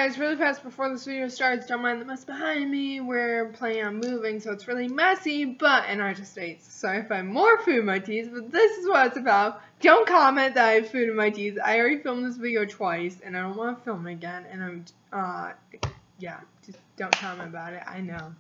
guys, really fast before this video starts, don't mind the mess behind me. We're planning on moving, so it's really messy, and I just ate. Sorry if I have more food in my teeth, but this is what it's about. Don't comment that I have food in my teeth. I already filmed this video twice, and I don't want to film it again, and yeah, just don't comment about it. I know.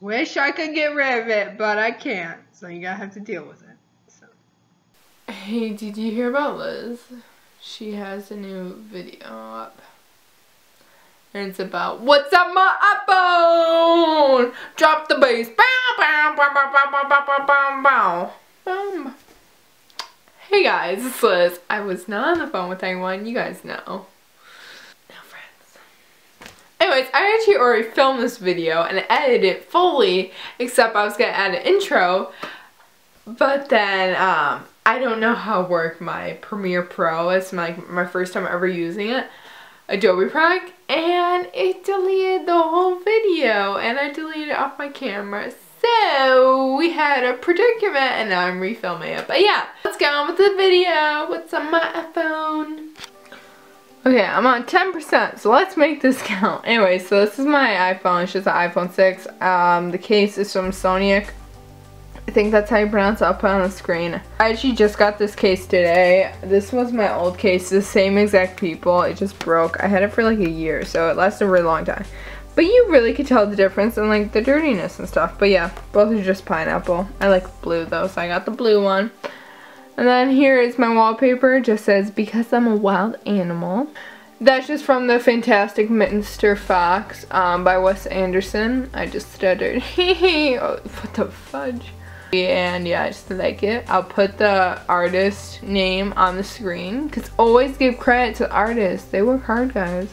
Wish I could get rid of it, but I can't, so you gotta have to deal with it. So. Hey, did you hear about Liz? She has a new video up. And it's about, what's on my iPhone? Drop the bass. Bow, bow, bow, bow, bow, bow, bow, bow. Hey guys, it's Liz. I was not on the phone with anyone. You guys know. No friends. Anyways, I actually already filmed this video and edited it fully, except I was going to add an intro. But then, I don't know how to work my Premiere Pro. It's my first time ever using it. Adobe product, and it deleted the whole video, and I deleted it off my camera. So we had a predicament, and now I'm refilming it. But yeah, let's get on with the video. What's on my iPhone? Okay, I'm on 10%, so let's make this count. Anyway, so this is my iPhone. It's just an iPhone 6. The case is from Sonic. I think that's how you pronounce it. I'll put it on the screen. I actually just got this case today. This was my old case, the same exact people. It just broke. I had it for like a year, so it lasted a really long time. But you really could tell the difference in like the dirtiness and stuff. But yeah, both are just pineapple. I like blue though, so I got the blue one. And then here is my wallpaper. It just says, because I'm a wild animal. That's just from the Fantastic Mr. Fox by Wes Anderson. I just stuttered. Oh, what the fudge? And yeah, I just like it. I'll put the artist name on the screen, because always give credit to the artists. They work hard, guys.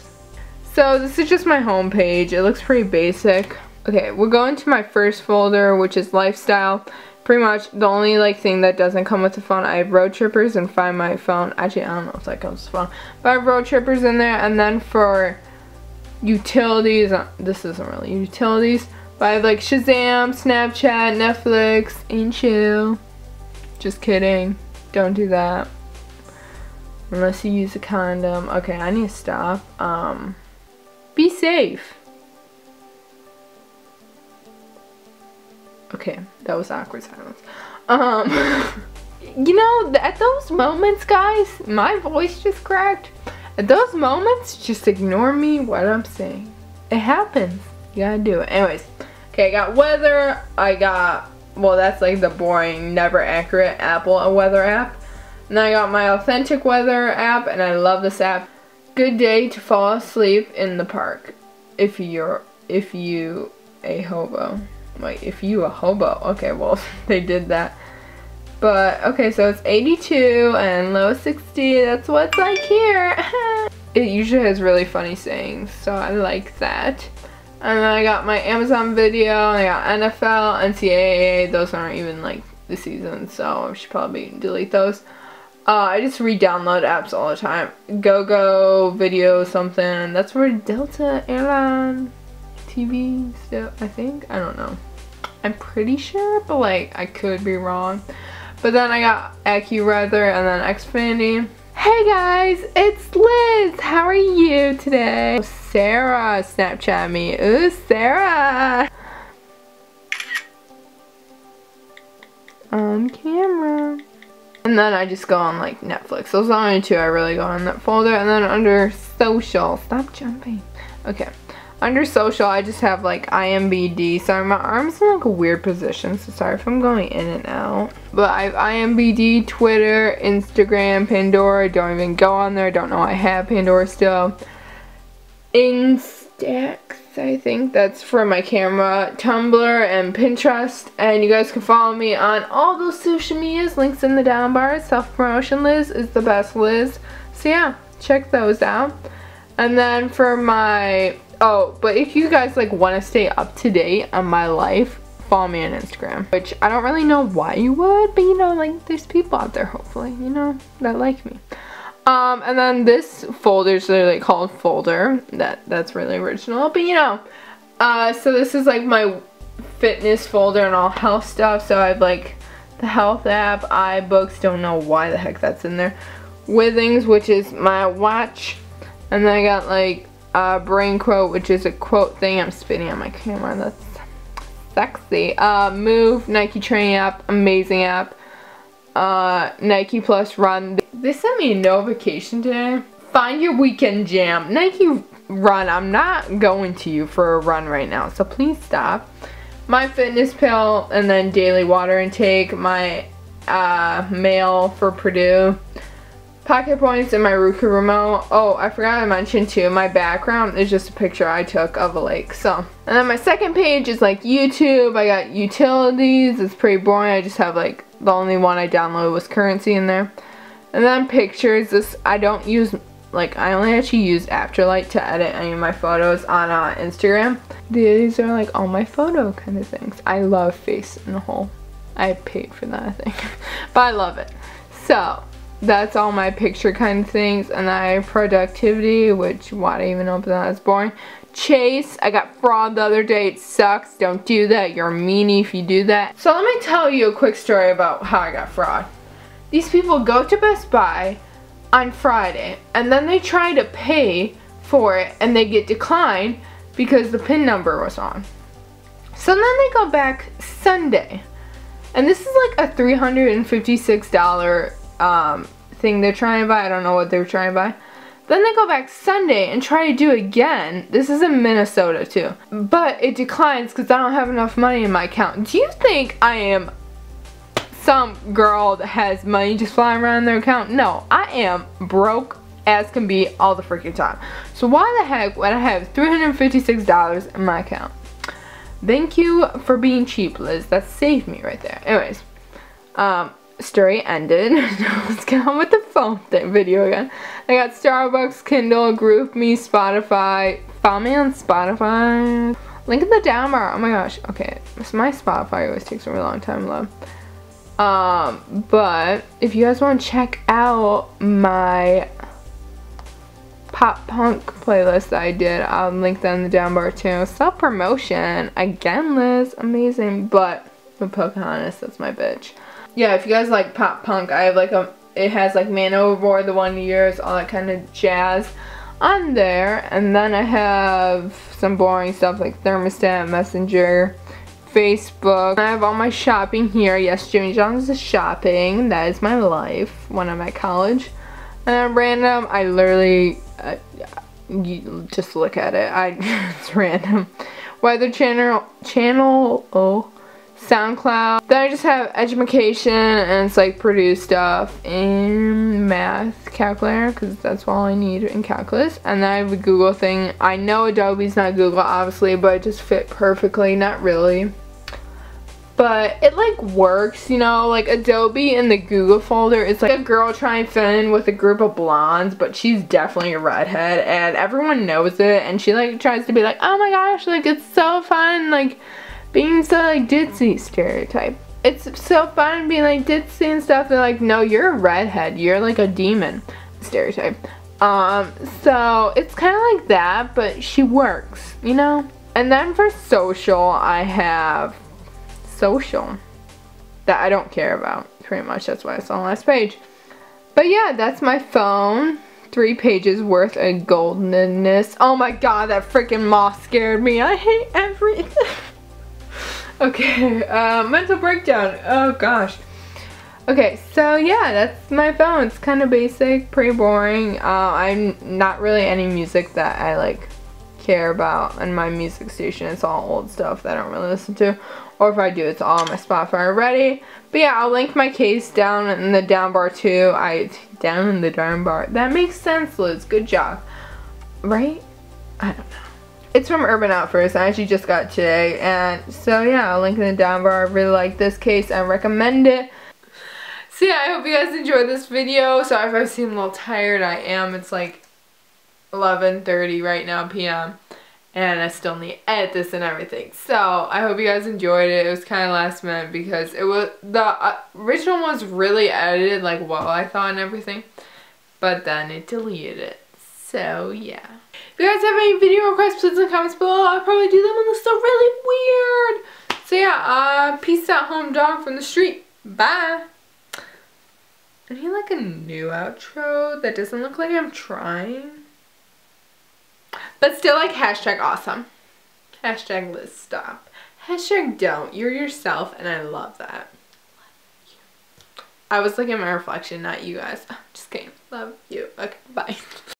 So this is just my home page. It looks pretty basic. Okay, we're going to my first folder, which is lifestyle. Pretty much the only like thing that doesn't come with the phone. I have road trippers and Find My Phone. Actually, I don't know if that comes with the phone, but I have road trippers in there. And then for utilities, this isn't really utilities, but I have like Shazam, Snapchat, Netflix, and chill. Just kidding. Don't do that. Unless you use a condom. Okay, I need to stop. Be safe. Okay, that was awkward silence. You know, at those moments, guys, my voice just cracked. At those moments, just ignore me what I'm saying. It happens. You gotta do it. Anyways. Okay, I got weather, well, that's like the boring, never accurate Apple weather app. And then I got my authentic weather app, and I love this app. Good day to fall asleep in the park. If you a hobo. Wait, if you a hobo. Okay, well, they did that. But, okay, so it's 82 and low 60. That's what's like here. It usually has really funny sayings, so I like that. And then I got my Amazon video, and I got NFL, NCAA, those aren't even like the season, so I should probably delete those. I just re-download apps all the time. GoGo, video, something, that's where Delta Airline TV still, I think? I don't know. I'm pretty sure, but like, I could be wrong. But then I got AccuWeather and then Xfinity. Hey guys, it's Liz. How are you today? Sarah Snapchat me. Ooh, Sarah. On camera. And then I just go on like Netflix. Those are the only two I really go on that folder. And then under social, stop jumping. Okay. Under social, I just have like IMBD. Sorry, my arm's in like a weird position, so sorry if I'm going in and out. But I have IMBD, Twitter, Instagram, Pandora. Don't even go on there. Don't know I have Pandora still. Instax, I think that's for my camera. Tumblr and Pinterest. And you guys can follow me on all those social medias. Links in the down bar. Self-promotion Liz is the best Liz. So yeah, check those out. And then for my... Oh, but if you guys like want to stay up to date on my life, follow me on Instagram. Which I don't really know why you would, but you know, like there's people out there hopefully, you know, that like me. And then this folder is literally called folder. That's really original, but you know. So this is like my fitness folder and all health stuff. So I have like the health app, iBooks, don't know why the heck that's in there. Withings, which is my watch. And then I got like brain quote, which is a quote thing. I'm spitting on my camera. That's sexy. Move, Nike training app, amazing app. Nike Plus Run. They sent me a notification today. Find your weekend jam. Nike Run. I'm not going to you for a run right now, so please stop. MyFitnessPal, and then daily water intake. My mail for Purdue. Pocket points and my Roku remote. Oh, I forgot to mention too, my background is just a picture I took of a lake. So, and then my second page is like YouTube. I got utilities. It's pretty boring. I just have like, the only one I downloaded was Currency in there. And then pictures. This, I don't use, like, I only actually use Afterlight to edit any of my photos on Instagram. These are like all my photo kind of things. I love Face in a Hole. I paid for that, I think. But I love it. So, that's all my picture kind of things. And I have productivity, which, why do I even open that? That's boring. Chase, I got fraud the other day. It sucks. Don't do that. You're a meanie if you do that. So let me tell you a quick story about how I got fraud. These people go to Best Buy on Friday, and then they try to pay for it, and they get declined because the PIN number was on. So then they go back Sunday, and this is like a $356 thing they're trying to buy. I don't know what they were trying to buy. Then they go back Sunday and try to do it again. This is in Minnesota too. But it declines because I don't have enough money in my account. Do you think I am some girl that has money just flying around in their account? No, I am broke as can be all the freaking time. So why the heck would I have $356 in my account? Thank you for being cheap, Liz. That saved me right there. Anyways, story ended. Let's get on with the phone video again. I got Starbucks, Kindle, GroupMe, Spotify. Follow me on Spotify. Link in the down bar. Oh my gosh. Okay, so my Spotify always takes a really long time to load. But if you guys want to check out my pop punk playlist that I did, I'll link that in the down bar too. Self promotion again, Liz. Amazing. But with Pocahontas, that's my bitch. Yeah, if you guys like pop punk, I have like it has like Man Overboard, The One Years, all that kind of jazz on there. And then I have some boring stuff like Thermostat, Messenger, Facebook. I have all my shopping here. Yes, Jimmy John's is shopping. That is my life when I'm at college. And then random, I literally, you just look at it. It's random. Weather channel, oh. SoundCloud. Then I just have education, and it's like Purdue stuff in math calculator because that's all I need in calculus. And then I have a Google thing. I know Adobe's not Google obviously, but it just fit perfectly. Not really, but it like works, you know. Like Adobe in the Google folder, it's like a girl trying to fit in with a group of blondes, but she's definitely a redhead and everyone knows it, and she like tries to be like, oh my gosh, like it's so fun, like being so like ditzy stereotype. It's so fun being like ditzy and stuff. They're like, no, you're a redhead. You're like a demon stereotype. So it's kind of like that, but she works, you know? And then for social, I have social that I don't care about. Pretty much, that's why it's on the last page. But yeah, that's my phone. 3 pages worth of goldenness. Oh my god, that freaking moth scared me. I hate everything. Okay, mental breakdown. Oh gosh. Okay, so yeah, that's my phone. It's kind of basic, pretty boring. I'm not really any music that I like care about in my music station. It's all old stuff that I don't really listen to. Or if I do, it's all on my Spotify already. But yeah, I'll link my case down in the down bar too. Down in the down bar. That makes sense, Liz. Good job. Right? I don't know. It's from Urban Outfitters. I actually just got it today. And so yeah, I'll link in the down bar. I really like this case. I recommend it. So yeah, I hope you guys enjoyed this video. Sorry if I seem a little tired. I am. It's like 11:30 right now p.m. And I still need to edit this and everything. So I hope you guys enjoyed it. It was kind of last minute because it was the original was really edited like well I thought and everything. But then it deleted it. So yeah. If you guys have any video requests, please in the comments below. I'll probably do them unless they're really weird. So yeah, peace out, home dog from the street. Bye. I need like a new outro that doesn't look like I'm trying. But still, like, hashtag awesome. Hashtag Liz, stop. Hashtag don't. You're yourself, and I love that. I was looking at my reflection, not you guys. Just kidding. Love you. Okay, bye.